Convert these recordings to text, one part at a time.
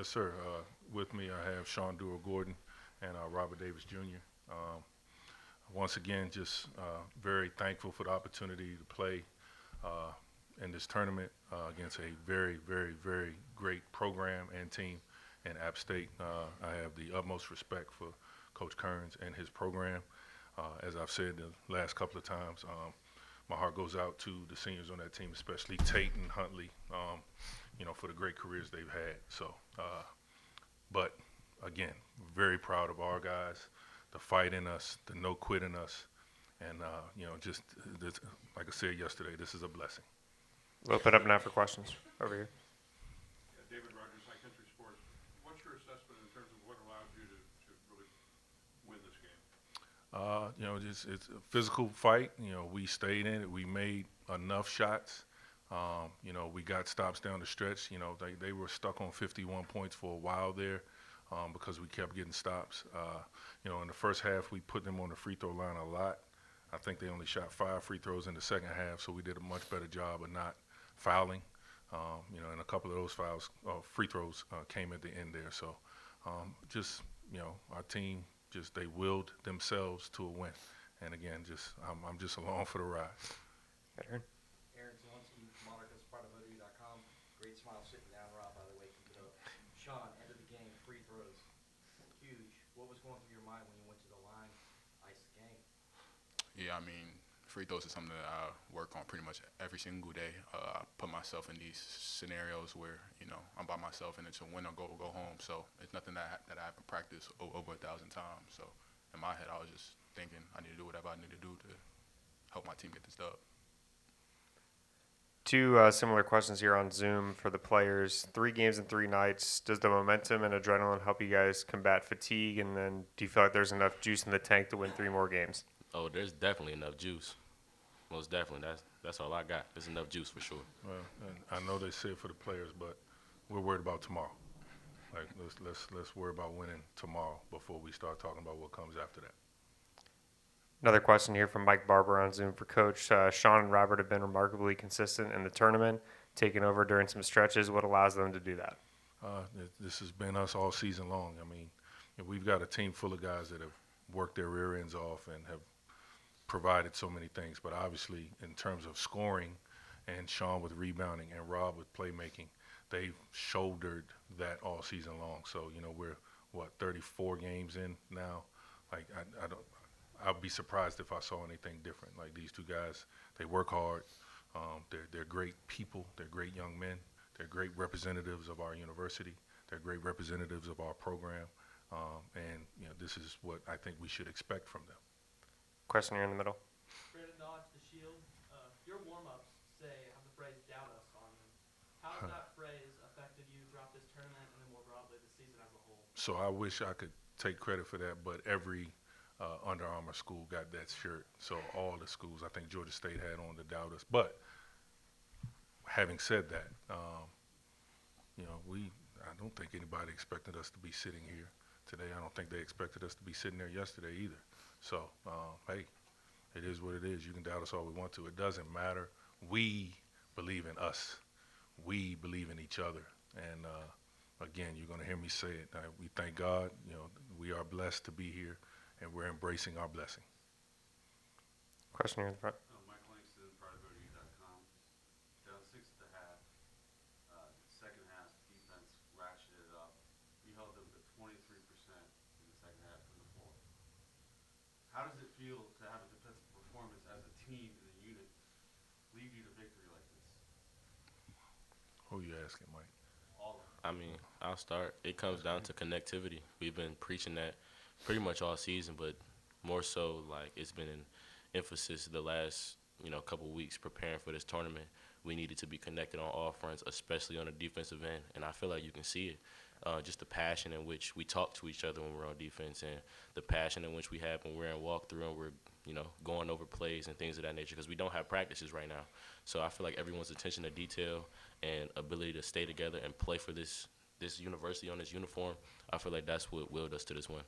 Yes, sir. With me, I have Sean Dewar Gordon and Robert Davis Jr. Once again, just very thankful for the opportunity to play uh, in this tournament against a very, very, very great program and team in App State. I have the utmost respect for Coach Kearns and his program. As I've said the last couple of times, my heart goes out to the seniors on that team, especially Tate and Huntley, for the great careers they've had. But again, very proud of our guys, the fight in us, the no quit in us, and just this, like I said yesterday, this is a blessing. We'll open up now for questions. Over here. Yeah, David Rogers, High Country Sports. What's your assessment in terms of what allowed you to really win this game? It's a physical fight. We stayed in it. We made enough shots. We got stops down the stretch. They were stuck on 51 points for a while there because we kept getting stops. In the first half, we put them on the free throw line a lot. I think they only shot 5 free throws in the second half, so we did a much better job of not fouling. And a couple of those free throws came at the end there. So our team they willed themselves to a win. And again, I'm just along for the ride. Aaron. Aaron Zelensky, MonicaSpartaMotivity.com. Great smile sitting down, Rob, by the way. Keep it up. Sean, end of the game, free throws. Huge. What was going through your mind when you went to the line, iced the game? Yeah, I mean, free throws is something that I work on pretty much every single day. I put myself in these scenarios where, I'm by myself and it's a win or go home. So it's nothing that I haven't practiced over 1,000 times. So in my head, I was just thinking I need to do whatever I need to do to help my team get this dub. Two similar questions here on Zoom for the players. 3 games in 3 nights. Does the momentum and adrenaline help you guys combat fatigue? And then do you feel like there's enough juice in the tank to win 3 more games? Oh, there's definitely enough juice. Most definitely. That's all I got. There's enough juice for sure. Well, and I know they said for the players, but we're worried about tomorrow. Like let's worry about winning tomorrow before we start talking about what comes after that. Another question here from Mike Barber on Zoom for Coach. Sean and Robert have been remarkably consistent in the tournament, taking over during some stretches. What allows them to do that? This has been us all season long. I mean, we've got a team full of guys that have worked their rear ends off and have provided so many things. But obviously, in terms of scoring, and Sean with rebounding and Rob with playmaking, they've shouldered that all season long. So we're 34 games in now. Like I don't. I'll be surprised if I saw anything different. Like these 2 guys, they work hard. They're great people. They're great young men. They're great representatives of our university. They're great representatives of our program. And this is what I think we should expect from them. Question here in the middle. Brandon Dodge, The Shield. Your warm-ups have the phrase "doubt us" on them. How has that phrase affected you throughout this tournament and then more broadly the season as a whole? So I wish I could take credit for that, but every Under Armour school got that shirt. So all the schools, I think Georgia State had on the doubt us. But having said that, I don't think anybody expected us to be sitting here today. I don't think they expected us to be sitting there yesterday either. So, hey, it is what it is. You can doubt us all we want to. It doesn't matter. We believe in us. We believe in each other. And, again, you're going to hear me say it. We thank God. We are blessed to be here, and we're embracing our blessing. Question here in the front. Mike Langston, PrideVoting.com. Down 6 at the half. Second half, defense ratcheted it up. You held them to 23% in the second half from the floor. How does it feel to have a defensive performance as a team and a unit lead you to victory like this? Who are you asking, Mike? All of them. I mean, I'll start. It comes down to connectivity. We've been preaching that pretty much all season, but more so like it's been an emphasis the last couple of weeks preparing for this tournament. We needed to be connected on all fronts, especially on the defensive end, and I feel like you can see it. Just the passion in which we talk to each other when we're on defense, and the passion in which we have when we're in walkthrough and we're going over plays and things of that nature, because we don't have practices right now. So I feel like everyone's attention to detail and ability to stay together and play for this university on this uniform, I feel like that's what willed us to this win.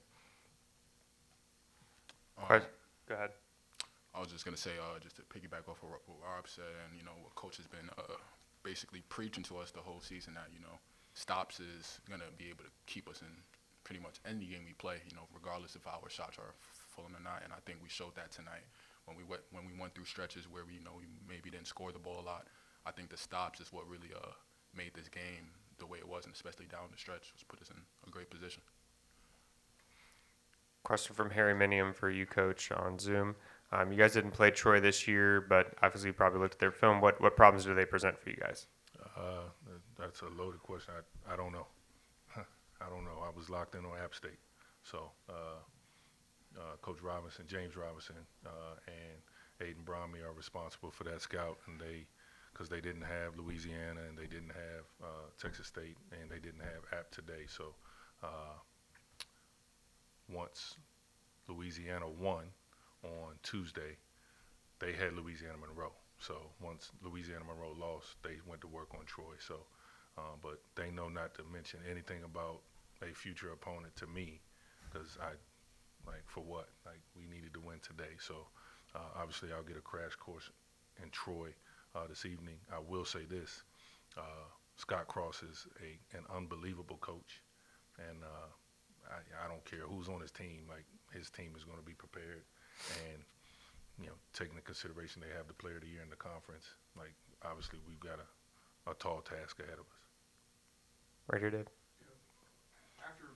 Go ahead. I was just going to say, just to piggyback off of what Rob said and, what Coach has been basically preaching to us the whole season that, stops is gonna be able to keep us in pretty much any game we play. Regardless if our shots are falling or not. And I think we showed that tonight when we went through stretches where we maybe didn't score the ball a lot. I think the stops is what really made this game the way it was, and especially down the stretch, was put us in a great position. Question from Harry Minium for you, Coach, on Zoom. You guys didn't play Troy this year, but obviously you probably looked at their film. What problems do they present for you guys? That's a loaded question. I don't know. I don't know. I was locked in on App State. So Coach Robinson, James Robinson, and Aiden Bromley are responsible for that scout, and because they didn't have Louisiana and they didn't have Texas State and they didn't have App today. So once Louisiana won on Tuesday, they had Louisiana Monroe. So once Louisiana Monroe lost, they went to work on Troy. So, but they know not to mention anything about a future opponent to me, because for what? We needed to win today. So obviously I'll get a crash course in Troy this evening. I will say this, Scott Cross is an unbelievable coach, and I don't care who's on his team. His team is going to be prepared, and taking into consideration they have the Player of the Year in the conference. Obviously we've got a tall task ahead of us. Right here, Dave. After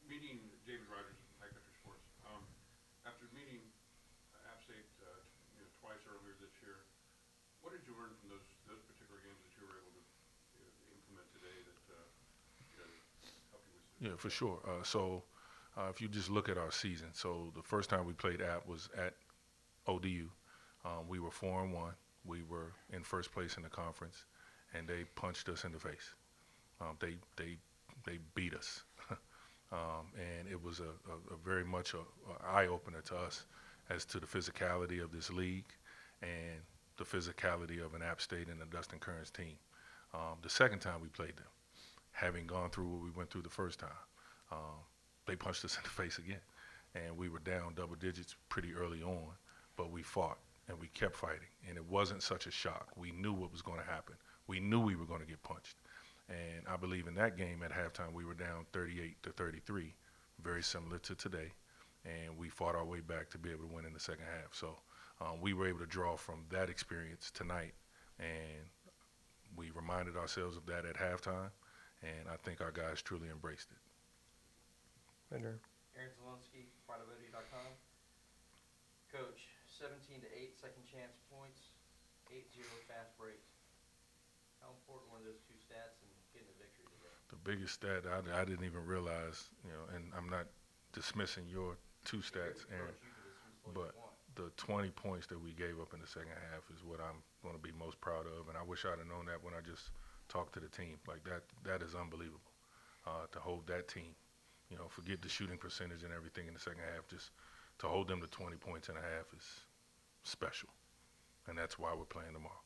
meeting David Rogers from High Country Sports, after meeting App State twice earlier this year, what did you learn from those particular games that you were able to implement today that helped you with? Yeah, for sure. So if you just look at our season, so the first time we played App was at ODU. We were 4-1. We were in first place in the conference, and they punched us in the face. They beat us, and it was a very much a eye opener to us as to the physicality of this league and the physicality of an App State and a Dustin Kearns team. The second time we played them, having gone through what we went through the first time, they punched us in the face again, and we were down double digits pretty early on, but we fought and we kept fighting, and it wasn't such a shock. We knew what was going to happen. We knew we were going to get punched, and I believe in that game at halftime we were down 38-33, very similar to today, and we fought our way back to be able to win in the second half. So we were able to draw from that experience tonight, and we reminded ourselves of that at halftime, and I think our guys truly embraced it. Right here. Aaron Zielinski, PrideOfODU.com. Coach, 17-8 second chance points, 8-0 fast breaks. How important were those two stats in getting the victory today? The biggest stat I didn't even realize, and I'm not dismissing your two stats, Aaron, but the 20 points that we gave up in the second half is what I'm going to be most proud of, and I wish I'd have known that when I just talked to the team. That is unbelievable to hold that team. Forget the shooting percentage and everything in the second half. Just to hold them to 20 points and a half is special, and that's why we're playing tomorrow.